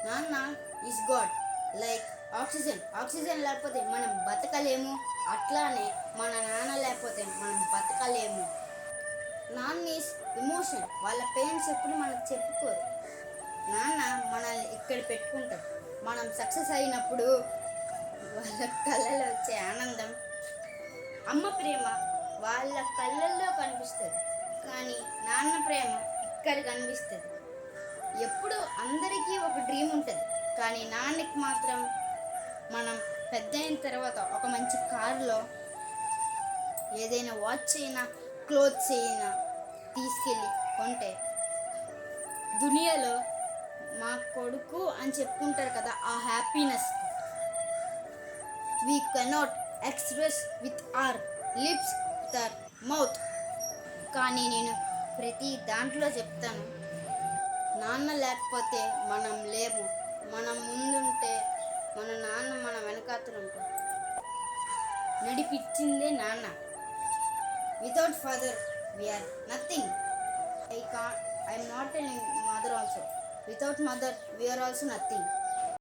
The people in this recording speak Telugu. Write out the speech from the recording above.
నాన్న ఈజ్ గాడ్. లైక్ ఆక్సిజన్ లేకపోతే మనం బతకలేము. అట్లానే మన నాన్న లేకపోతే మనం బతకలేము. నాన్న ఈజ్ ఎమోషన్. వాళ్ళ పేరెంట్స్ ఎప్పుడు మనకు చెప్పుకోరు. నాన్న మనల్ని ఇక్కడ పెట్టుకుంటారు. మనం సక్సెస్ అయినప్పుడు వాళ్ళ కళ్ళలో వచ్చే ఆనందం, అమ్మ ప్రేమ వాళ్ళ కళ్ళల్లో కనిపిస్తుంది, కానీ నాన్న ప్రేమ ఇక్కడ కనిపిస్తుంది. ఎప్పుడు అందరికీ ఒక డ్రీమ్ ఉంటుంది, కానీ నాన్నకి మాత్రం మనం పెద్ద అయిన తర్వాత ఒక మంచి కారులో ఏదైనా వాచ్ అయినా క్లోత్స్ అయినా తీసుకెళ్ళి కొంటే దునియాలో మా కొడుకు అని చెప్పుకుంటారు కదా, ఆ happiness we cannot express with our lips, with our mouth. కానీ నేను ప్రతి దాంట్లో చెప్తాను, నాన్న లేకపోతే మనం లేము. మనం ముందుంటే మన నాన్న మన వెనకాతలు ఉంటాం. నడిపించిందే నాన్న. Without father we are nothing. I'm not telling mother also. Without mother we are also nothing.